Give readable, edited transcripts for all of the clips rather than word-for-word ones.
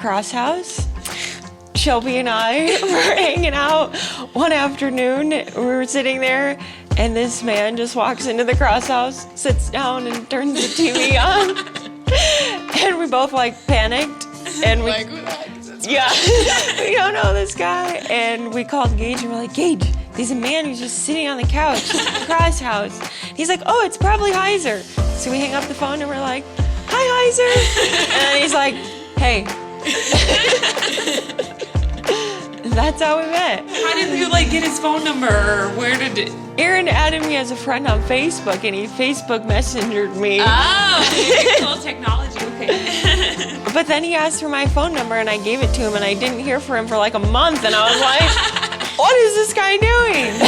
Cross House. Shelby and I were hanging out one afternoon. We were sitting there, and this man just walks into the Cross House, sits down, and turns the TV on. And we both panicked, and we don't know this guy. And we called Gage, and we're like, Gage, there's a man who's just sitting on the couch at the Cross House. He's like, oh, it's probably Heiser. So we hang up the phone, and we're like, hi, Heiser. And then he's like, hey. That's how we met. How did you get his phone number, or where did it? Aaron added me as a friend on Facebook, and he Facebook messengered me. Oh, cool technology. Okay. But then he asked for my phone number, and I gave it to him, and I didn't hear from him for a month, and I was like, what is this guy doing?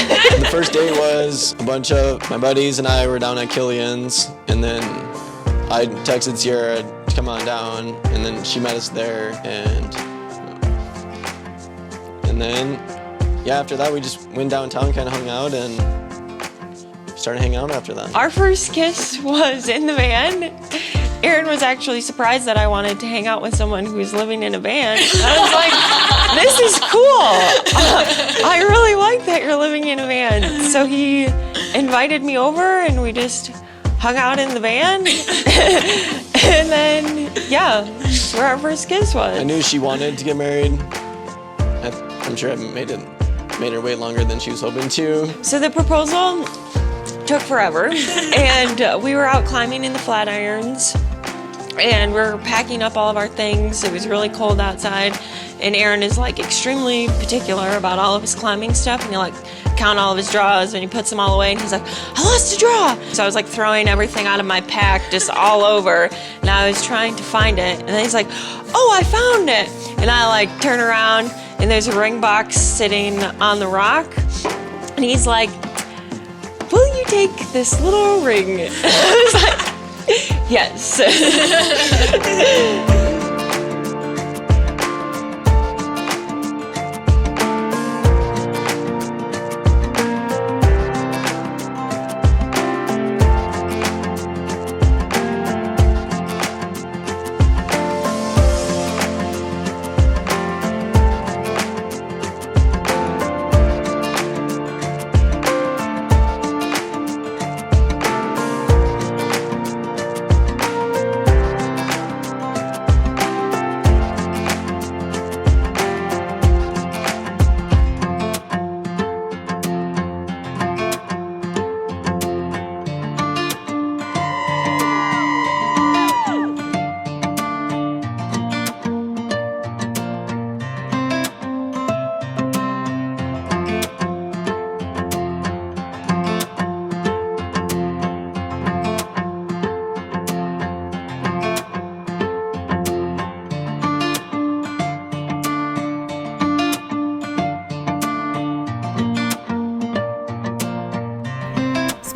The first date was a bunch of my buddies and I were down at Killian's, and then I texted Sierra to come on down, and then she met us there, and then, after that, we just went downtown, kind of hung out, and started hanging out after that. Our first kiss was in the van. Aaron was actually surprised that I wanted to hang out with someone who was living in a van. I was like, this is cool. I really like that you're living in a van. So he invited me over, and we just hung out in the van. And then, where our first kiss was. I knew she wanted to get married. I'm sure I made her wait longer than she was hoping to. So the proposal took forever, and we were out climbing in the Flatirons, and we're packing up all of our things. It was really cold outside, and Aaron is extremely particular about all of his climbing stuff, and he'll count all of his draws, and he puts them all away, and he's like, I lost a draw. So I was throwing everything out of my pack just all over, and I was trying to find it, and then he's like, oh, I found it. And I turn around, and there's a ring box sitting on the rock, and he's like, will you take this little ring? I was like, yes.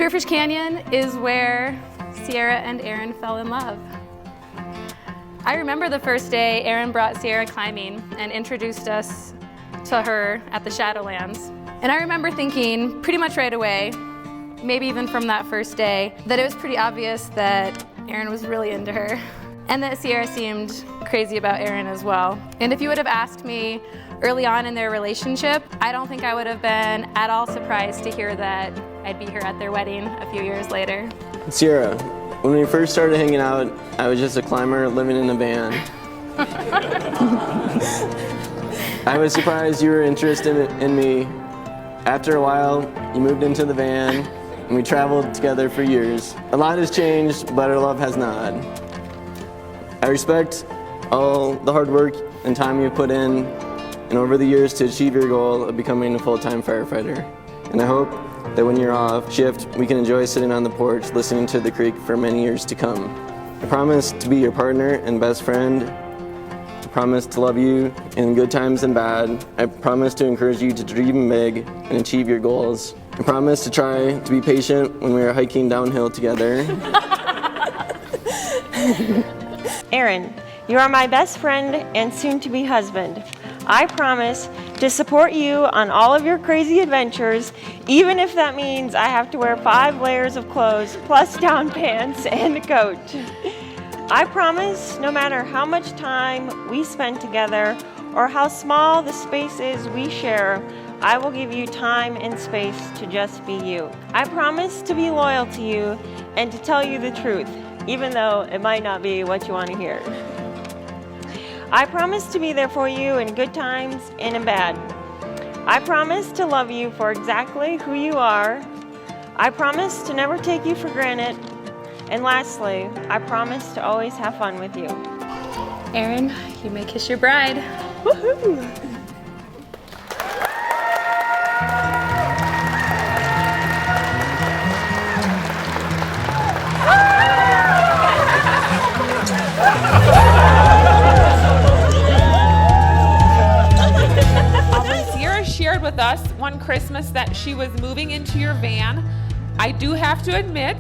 Spearfish Canyon is where Sierra and Aaron fell in love. I remember the first day Aaron brought Sierra climbing and introduced us to her at the Shadowlands. And I remember thinking pretty much right away, maybe even from that first day, that it was pretty obvious that Aaron was really into her and that Sierra seemed crazy about Aaron as well. And if you would have asked me early on in their relationship, I don't think I would have been at all surprised to hear that I'd be here at their wedding a few years later. Sierra, when we first started hanging out, I was just a climber living in a van. I was surprised you were interested in me. After a while, you moved into the van, and we traveled together for years. A lot has changed, but our love has not. I respect all the hard work and time you've put in and over the years to achieve your goal of becoming a full-time firefighter. And I hope that when you're off shift, we can enjoy sitting on the porch listening to the creek for many years to come. I promise to be your partner and best friend. I promise to love you in good times and bad. I promise to encourage you to dream big and achieve your goals. I promise to try to be patient when we are hiking downhill together. Aaron, you are my best friend and soon-to-be husband. I promise to support you on all of your crazy adventures, even if that means I have to wear 5 layers of clothes, plus down pants and a coat. I promise no matter how much time we spend together or how small the space is we share, I will give you time and space to just be you. I promise to be loyal to you and to tell you the truth, even though it might not be what you want to hear. I promise to be there for you in good times and in bad. I promise to love you for exactly who you are. I promise to never take you for granted. And lastly, I promise to always have fun with you. Aaron, you may kiss your bride. Woohoo! Sierra shared with us one Christmas that she was moving into your van. I do have to admit,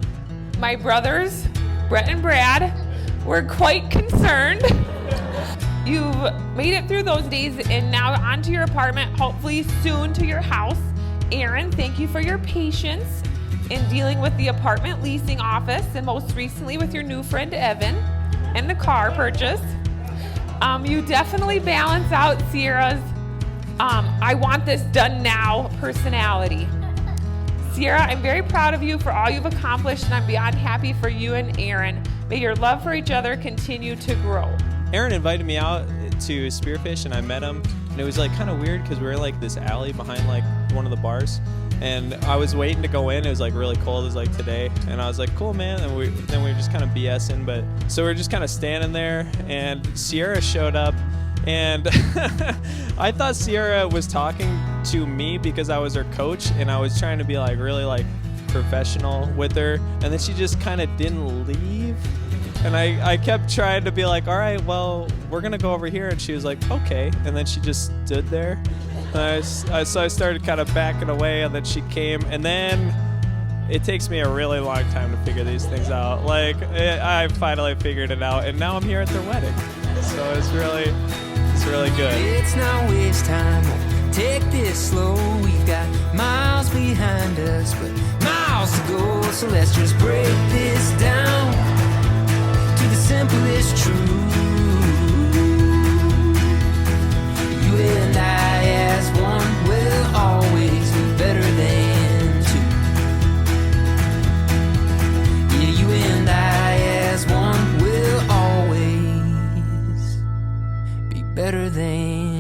my brothers, Brett and Brad, were quite concerned. You've made it through those days and now onto your apartment, hopefully soon to your house. Aaron, thank you for your patience in dealing with the apartment leasing office and most recently with your new friend Evan and the car purchase. You definitely balance out Sierra's I want this done now personality. Sierra, I'm very proud of you for all you've accomplished, and I'm beyond happy for you and Aaron. May your love for each other continue to grow. Aaron invited me out to Spearfish, and I met him, and it was like kind of weird because we were in like this alley behind like one of the bars, and I was waiting to go in. It was like really cold. It was like today, and I was like, cool, man. And then we were just kind of BSing, but so we were just kind of standing there, and Sierra showed up. And I thought Sierra was talking to me because I was her coach, and I was trying to be like really like professional with her, and then she just kind of didn't leave, and I kept trying to be like, all right, well, we're gonna go over here, and she was like, okay, and then she just stood there, and so I started kind of backing away, and then she came, and then it takes me a really long time to figure these things out. Like I finally figured it out, and now I'm here at their wedding, so it's really good. It's not waste time, we'll take this slow. We've got miles behind us, but miles to go. So let's just break this down to the simplest truth. You and I as one will always be better than two. Yeah, you and I as one will always be better than